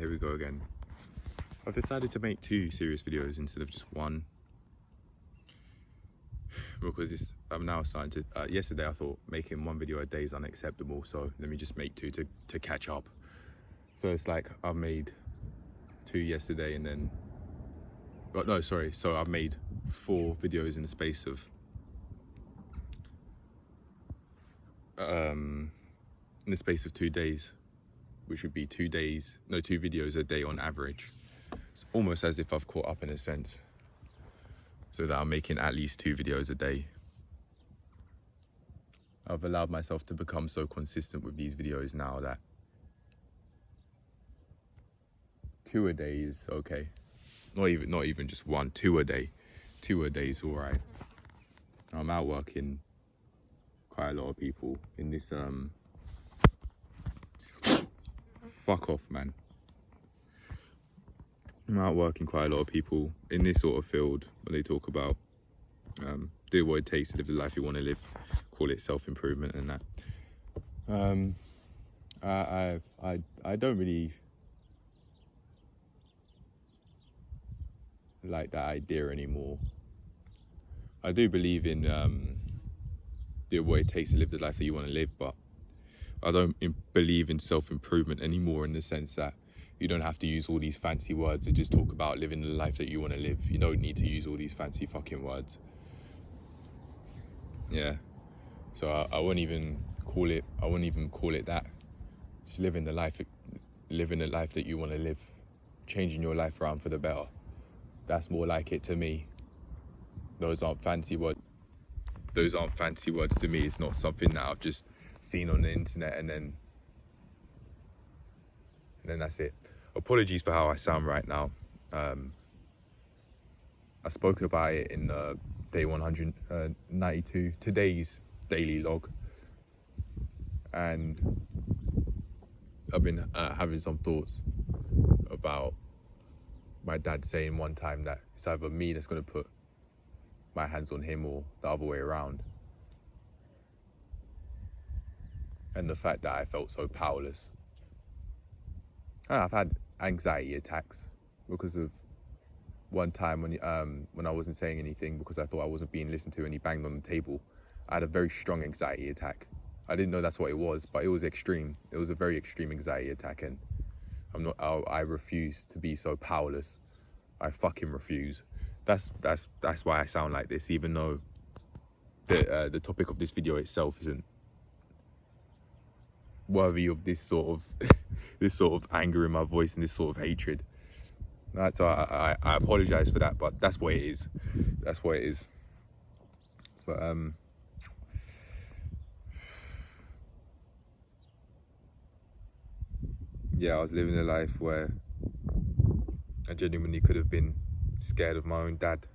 Here we go again. I've decided to make 2 serious videos instead of just one, because I'm now starting to, yesterday I thought making 1 video a day is unacceptable, so let me just make 2 to catch up. So it's like I've made 2 yesterday and then, oh, no, sorry, so I've made 4 videos in the space of in the space of 2 days, which would be 2 videos a day on average. It's almost as if I've caught up in a sense, so that I'm making at least 2 videos a day. I've allowed myself to become so consistent with these videos now that 2 a day is okay. Not even just 1, 2 a day. 2 a day is all right. I'm outworking quite a lot of people in this fuck off, man. I'm outworking quite a lot of people in this sort of field when they talk about do what it takes to live the life you want to live, call it self-improvement and that. I don't really like that idea anymore. I do believe in do what it takes to live the life that you want to live, but I don't believe in self-improvement anymore, in the sense that you don't have to use all these fancy words to just talk about living the life that you want to live. You don't need to use all these fancy fucking words. Yeah. So I wouldn't even call it that. Just living the life that you want to live. Changing your life around for the better. That's more like it to me. Those aren't fancy words. Those aren't fancy words to me. It's not something that I've just seen on the internet and then that's it. Apologies for how I sound right now. I spoke about it in day 192, today's daily log, and I've been having some thoughts about my dad saying one time that it's either me that's going to put my hands on him or the other way around, and the fact that I felt so powerless. And I've had anxiety attacks because of one time when I wasn't saying anything because I thought I wasn't being listened to, and he banged on the table. I had a very strong anxiety attack. I didn't know that's what it was, but it was extreme. It was a very extreme anxiety attack, and I refuse to be so powerless. I fucking refuse. That's why I sound like this, even though the topic of this video itself isn't worthy of this sort of anger in my voice and this sort of hatred. So I apologize for that, but that's what it is. That's what it is. But yeah, I was living a life where I genuinely could have been scared of my own dad.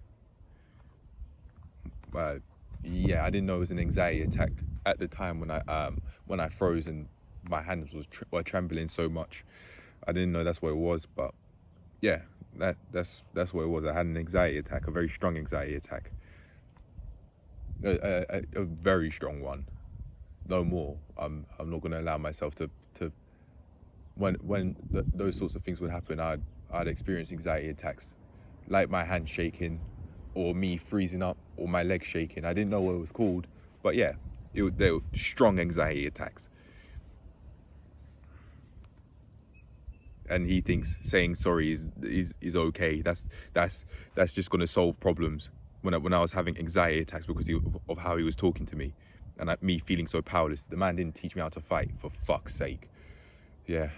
Yeah, I didn't know it was an anxiety attack at the time when I froze and my hands were trembling so much. I didn't know that's what it was, but yeah, that's what it was. I had an anxiety attack, a very strong anxiety attack, a very strong one. No more. I'm not going to allow myself to when those sorts of things would happen. I'd experience anxiety attacks, like my hand shaking, or me freezing up, or my legs shaking. I didn't know what it was called, but yeah, they were strong anxiety attacks. And he thinks saying sorry is okay. That's just going to solve problems. When I was having anxiety attacks because of how he was talking to me, and me feeling so powerless. The man didn't teach me how to fight, for fuck's sake. Yeah.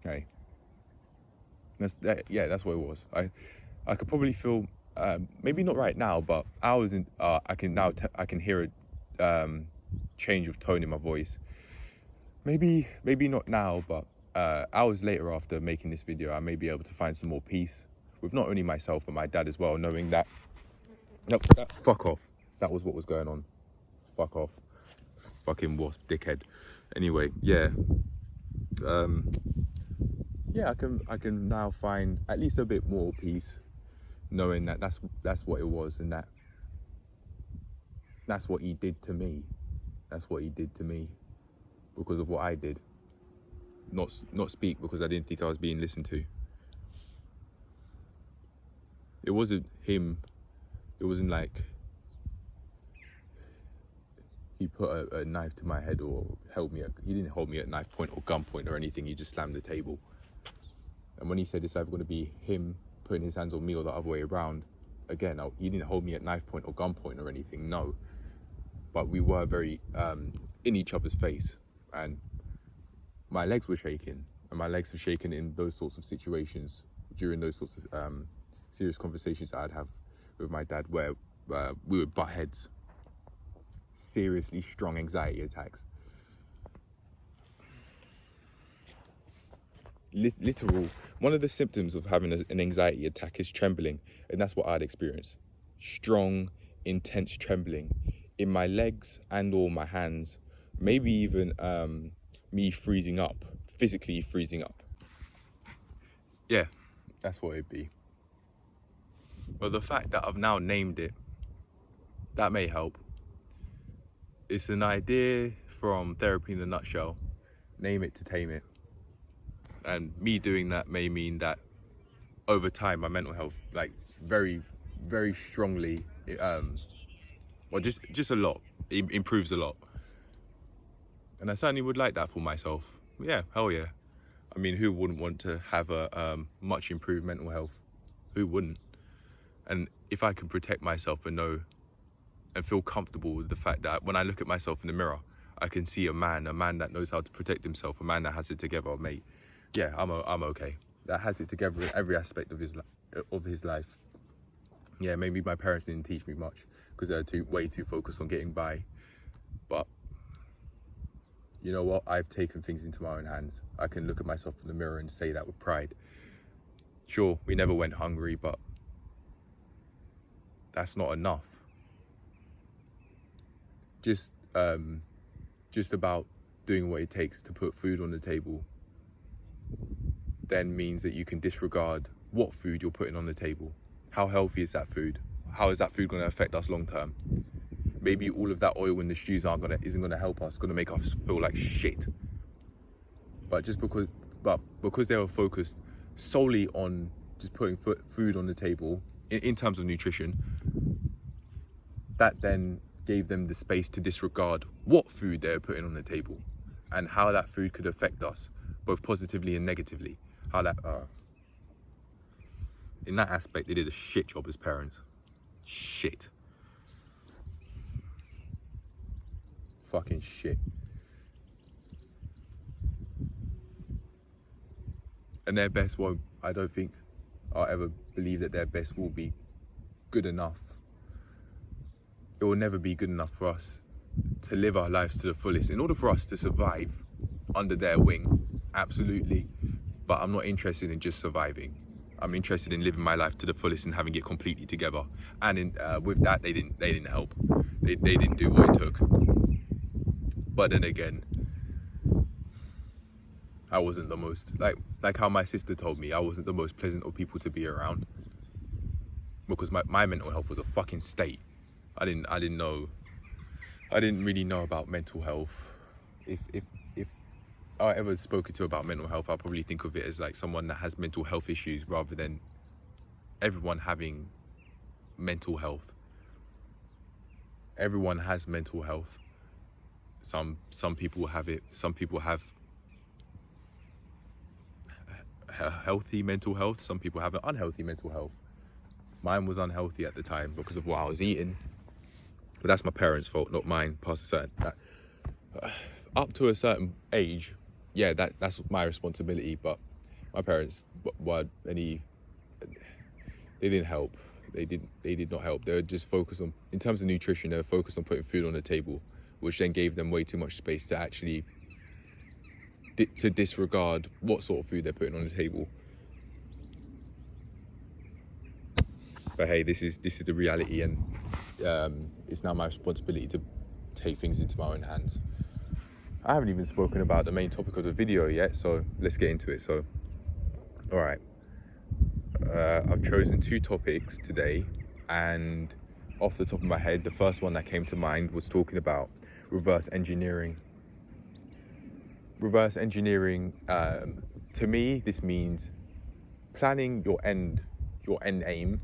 Hey. That's what it was. I could probably feel, maybe not right now, but hours in. I can hear a change of tone in my voice. Maybe not now, but hours later after making this video, I may be able to find some more peace with not only myself but my dad as well, knowing that fuck off. That was what was going on. Fuck off. Fucking wasp, dickhead. Anyway, yeah. Yeah, I can now find at least a bit more peace, knowing that that's what it was, and that's what he did to me. That's what he did to me because of what I did. not speak because I didn't think I was being listened to. It wasn't him. It wasn't like he put a knife to my head or he didn't hold me at knife point or gun point or anything. He just slammed the table. And when he said it's either going to be him putting his hands on me or the other way around, again, he didn't hold me at knife point or gun point or anything, no. But we were very in each other's face, and my legs were shaking, and my legs were shaking in those sorts of situations during those sorts of serious conversations I'd have with my dad where we would butt heads. Seriously strong anxiety attacks. Literal. One of the symptoms of having an anxiety attack is trembling, and that's what I'd experienced. Strong, intense trembling in my legs and or my hands, maybe even me freezing up, physically freezing up. Yeah, that's what it'd be. But the fact that I've now named it, that may help. It's an idea from Therapy in a Nutshell. Name it to tame it. And me doing that may mean that over time my mental health, like very, very strongly, or just a lot, improves a lot. And I certainly would like that for myself. Yeah, hell yeah. I mean, who wouldn't want to have a much improved mental health? Who wouldn't? And if I can protect myself and know and feel comfortable with the fact that when I look at myself in the mirror, I can see a man that knows how to protect himself, a man that has it together, mate. Yeah, I'm okay. That has it together in every aspect of his life. Yeah, maybe my parents didn't teach me much because they were way too focused on getting by. But you know what? I've taken things into my own hands. I can look at myself in the mirror and say that with pride. Sure, we never went hungry, but that's not enough. Just about doing what it takes to put food on the table then means that you can disregard what food you're putting on the table. How healthy is that food? How is that food going to affect us long term? Maybe all of that oil in the stews isn't going to help us. It's going to make us feel like shit. But because they were focused solely on just putting food on the table in terms of nutrition, that then gave them the space to disregard what food they're putting on the table and how that food could affect us, both positively and negatively. How that, in that aspect, they did a shit job as parents. Shit. Fucking shit. And their best I don't think I'll ever believe that their best will be good enough. It will never be good enough for us to live our lives to the fullest. In order for us to survive under their wing, absolutely. But I'm not interested in just surviving. I'm interested in living my life to the fullest and having it completely together. And with that, they didn't help. They didn't do what it took. But then again, I wasn't the most, like how my sister told me, I wasn't the most pleasant of people to be around. Because my mental health was a fucking state. I didn't really know about mental health. If I ever spoken to about mental health, I'll probably think of it as like someone that has mental health issues rather than everyone having mental health. Everyone has mental health. Some people have it. Some people have healthy mental health. Some people have an unhealthy mental health. Mine was unhealthy at the time because of what I was eating. But that's my parents' fault, not mine. Up to a certain age, yeah, that's my responsibility. But my parents, they didn't help. They did not help. They were just focused on, in terms of nutrition, they were focused on putting food on the table, which then gave them way too much space to actually to disregard what sort of food they're putting on the table. But hey, this is the reality, and it's now my responsibility to take things into my own hands. I haven't even spoken about the main topic of the video yet, so let's get into it. So, all right, I've chosen 2 topics today, and off the top of my head, the first one that came to mind was talking about reverse engineering. reverse engineering, to me, this means planning your end aim,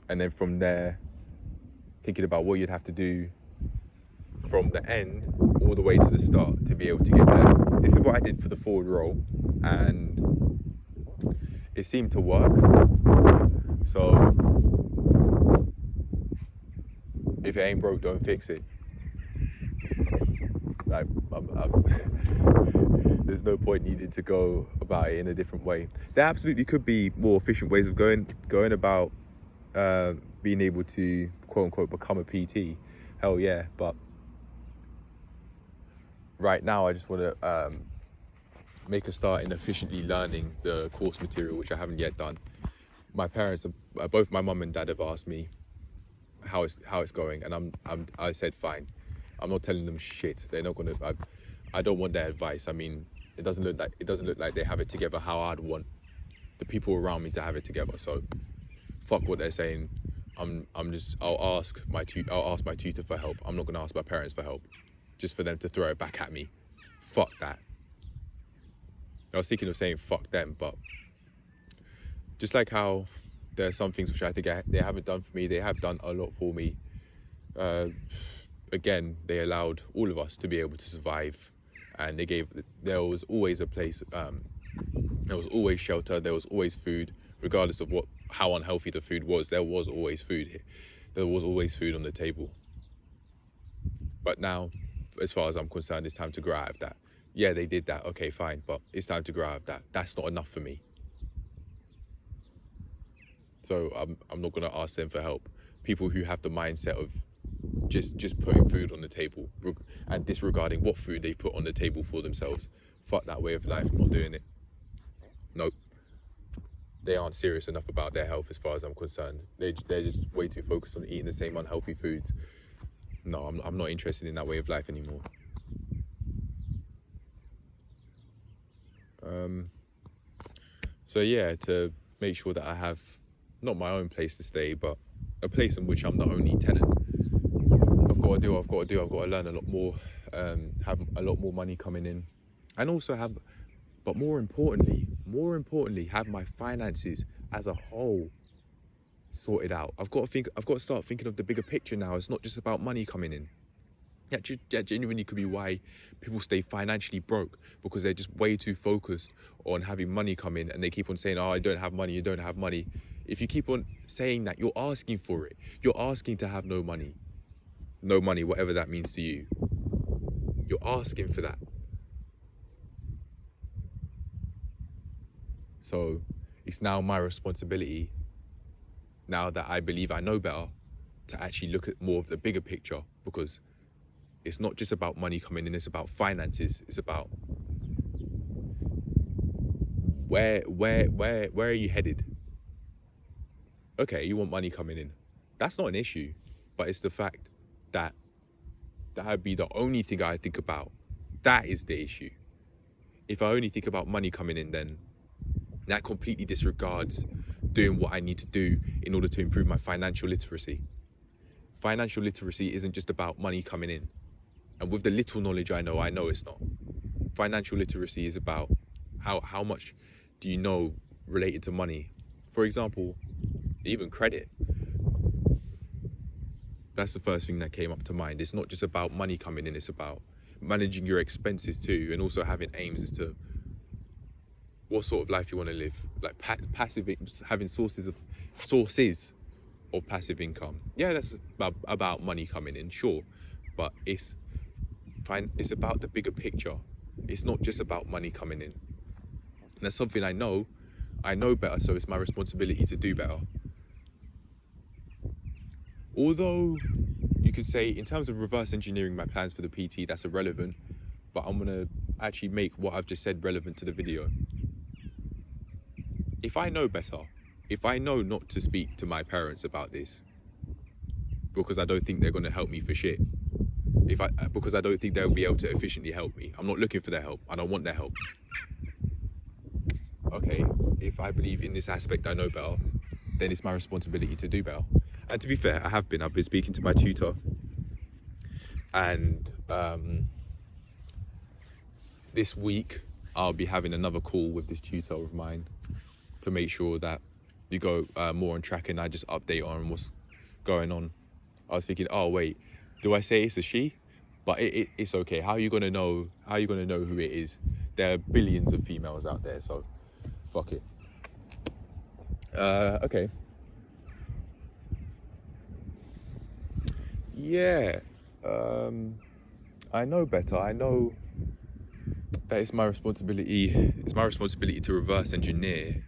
and then from there, thinking about what you'd have to do from the end all the way to the start to be able to get there. This is what I did for the forward roll, and it seemed to work. So if it ain't broke, don't fix it. Like, there's no point needing to go about it in a different way. There absolutely could be more efficient ways of going about being able to quote unquote become a PT. Hell yeah, but right now I just want to make a start in efficiently learning the course material, which I haven't yet done. My parents, both my mum and dad, have asked me how it's going, and I said fine. I'm not telling them shit. They're not gonna. I don't want their advice. I mean, it doesn't look like they have it together how I'd want the people around me to have it together. So fuck what they're saying. I'll ask my tutor for help. I'm not gonna ask my parents for help just for them to throw it back at me. Fuck that. I was thinking of saying fuck them, but just like how there are some things which I think they haven't done for me, they have done a lot for me. Again, they allowed all of us to be able to survive, and there was always a place, there was always shelter, there was always food, regardless of how unhealthy the food was. There was always food here. There was always food on the table. But now, as far as I'm concerned, it's time to grow out of that. Yeah, they did that, okay, fine, but it's time to grow out of that. That's not enough for me. So I'm not gonna ask them for help. People who have the mindset of just putting food on the table and disregarding what food they put on the table for themselves. Fuck that way of life. I'm not doing it. Nope. They aren't serious enough about their health as far as I'm concerned. They're just way too focused on eating the same unhealthy foods. No, I'm not interested in that way of life anymore. So yeah, to make sure that I have not my own place to stay, but a place in which I'm the only tenant. I've got to learn a lot more, have a lot more money coming in, and also but more importantly, have my finances as a whole sorted out. I've got to start thinking of the bigger picture now. It's not just about money coming in. That genuinely could be why people stay financially broke, because they're just way too focused on having money come in, and they keep on saying, oh, I don't have money, you don't have money. If you keep on saying that, you're asking for it. You're asking to have no money, whatever that means to you. You're asking for that. So it's now my responsibility, now that I believe I know better, to actually look at more of the bigger picture, because it's not just about money coming in, it's about finances. It's about where are you headed? Okay, you want money coming in. That's not an issue, but it's the fact that would be the only thing I think about. That is the issue. If I only think about money coming in, then that completely disregards doing what I need to do in order to improve my financial literacy. Financial literacy isn't just about money coming in. And with the little knowledge I know it's not. Financial literacy is about how much do you know related to money. For example, even credit. That's the first thing that came up to mind. It's not just about money coming in, it's about managing your expenses too, and also having aims as to what sort of life you want to live. Like having sources of passive income. Yeah, that's about money coming in, sure, but it's about the bigger picture. It's not just about money coming in. And that's something I know better, so it's my responsibility to do better. Although you could say, in terms of reverse engineering my plans for the PT, that's irrelevant, but I'm gonna actually make what I've just said relevant to the video. If I know better, if I know not to speak to my parents about this, because I don't think they're gonna help me for shit, because I don't think they'll be able to efficiently help me. I'm not looking for their help. I don't want their help. Okay, if I believe in this aspect I know better, then it's my responsibility to do better. And to be fair, I've been speaking to my tutor, and this week I'll be having another call with this tutor of mine to make sure that you go more on track, and I just update on what's going on. I was thinking, oh wait, do I say it's a she? But it's okay. How are you gonna know? How are you gonna know who it is? There are billions of females out there, so fuck it. Okay. Yeah. I know better. I know that it's my responsibility. It's my responsibility to reverse engineer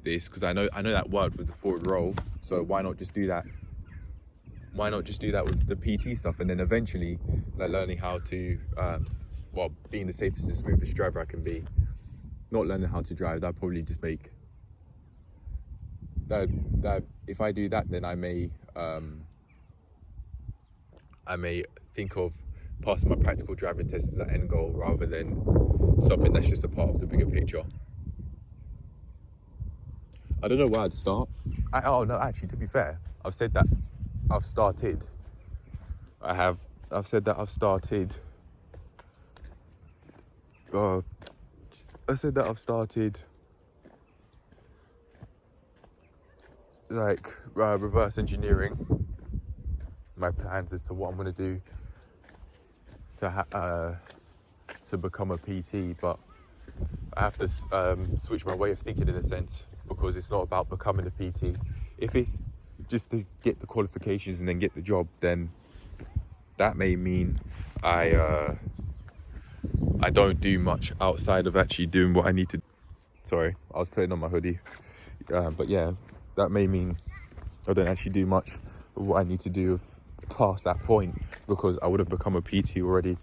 this, because I know that worked with the forward roll. So why not just do that? Why not just do that with the PT stuff, and then eventually, like, learning how to, being the safest and smoothest driver I can be. Not learning how to drive, that'd probably just make that. If I do that, then I may think of passing my practical driving test as an end goal rather than something that's just a part of the bigger picture. I don't know where I'd start. Actually, to be fair, I've said that I've started. I've said that I've started. Like reverse engineering my plans as to what I'm gonna do to become a PT, but I have to switch my way of thinking in a sense, because it's not about becoming a PT. If it's just to get the qualifications and then get the job, then that may mean I don't do much outside of actually doing what I need to. Sorry, I was putting on my hoodie. But yeah, that may mean I don't actually do much of what I need to do past that point, because I would have become a PT already.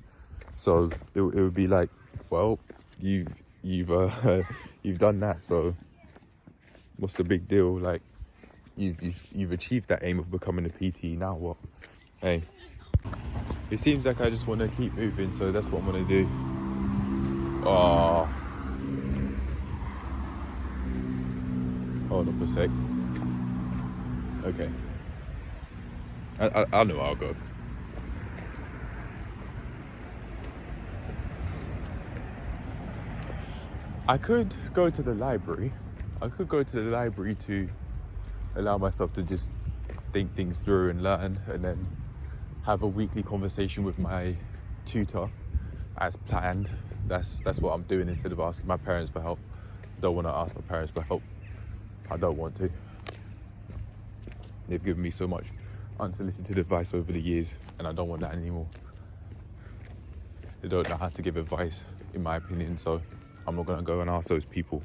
So it would be like, well, you've done that, so what's the big deal? Like, you've achieved that aim of becoming a PT. Now what? Hey, it seems like I just want to keep moving, so that's what I'm gonna do. Oh, hold up a sec. Okay, I know I'll go. I could go to the library. To allow myself to just think things through and learn, and then have a weekly conversation with my tutor as planned. That's what I'm doing, instead of asking my parents for help. I don't want to ask my parents for help. I don't want to. They've given me so much unsolicited advice over the years, and I don't want that anymore. They don't know how to give advice, in my opinion, so I'm not going to go and ask those people.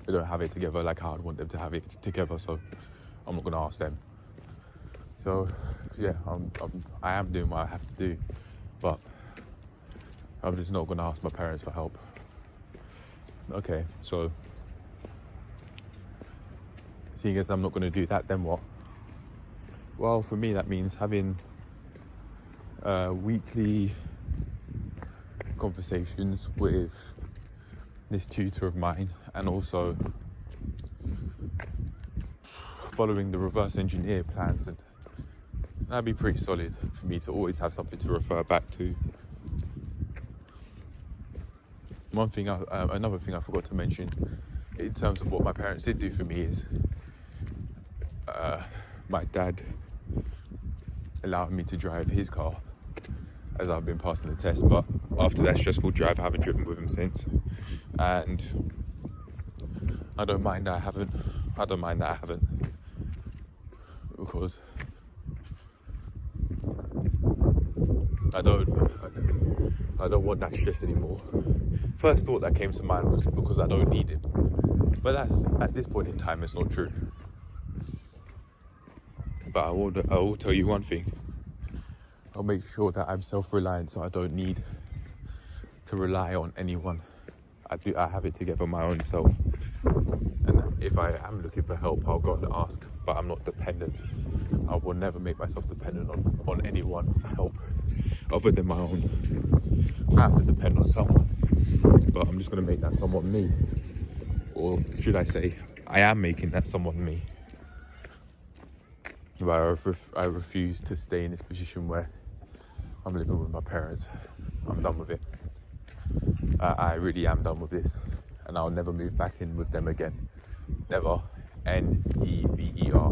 They don't have it together like how I'd want them to have it together, so I'm not going to ask them. So yeah, I am doing what I have to do, but I'm just not going to ask my parents for help. Okay, so seeing as I'm not going to do that, then what? Well, for me, that means having weekly conversations with this tutor of mine, and also following the reverse engineer plans, and that'd be pretty solid for me to always have something to refer back to. Another thing I forgot to mention in terms of what my parents did do for me is my dad allowed me to drive his car as I've been passing the test, but after that stressful drive I haven't driven with him since, and I don't mind that I haven't, because I don't want that stress anymore. First thought that came to mind was because I don't need it, but that's, at this point in time, it's not true. But I will tell you one thing. I'll make sure that I'm self-reliant, so I don't need to rely on anyone. I have it together my own self. And if I am looking for help, I'll go and ask, but I'm not dependent. I will never make myself dependent on anyone for help other than my own. I have to depend on someone, but I'm just going to make that someone me. Or should I say, I am making that someone me. But I refuse to stay in this position where I'm living with my parents. I'm done with it. I really am done with this, and I'll never move back in with them again. Never. Never.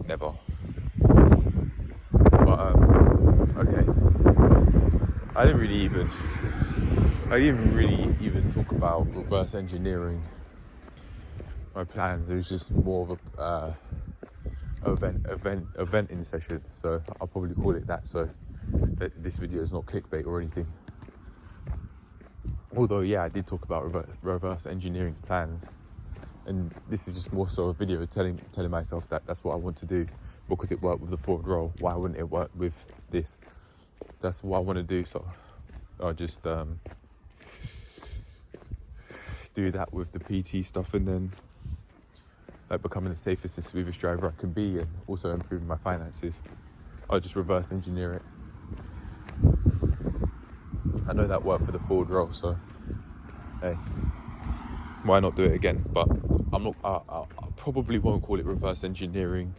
Never. But okay. I didn't really even talk about reverse engineering my plans. It was just more of a eventing session, so I'll probably call it that, so that this video is not clickbait or anything. Although yeah, I did talk about reverse engineering plans, and this is just more so a video telling myself that that's what I want to do because it worked with the forward roll. Why wouldn't it work with this? That's what I want to do, so I'll just do that with the PT stuff, and then like becoming the safest and smoothest driver I can be, and also improving my finances. I'll just reverse engineer it. I know that worked for the forward roll, so hey, why not do it again? But I'm not. I probably won't call it reverse engineering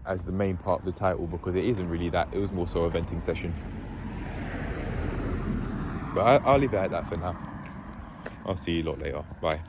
as the main part of the title, because it isn't really that. It was more so a venting session. But I'll leave it at that for now. I'll see you lot later. Bye.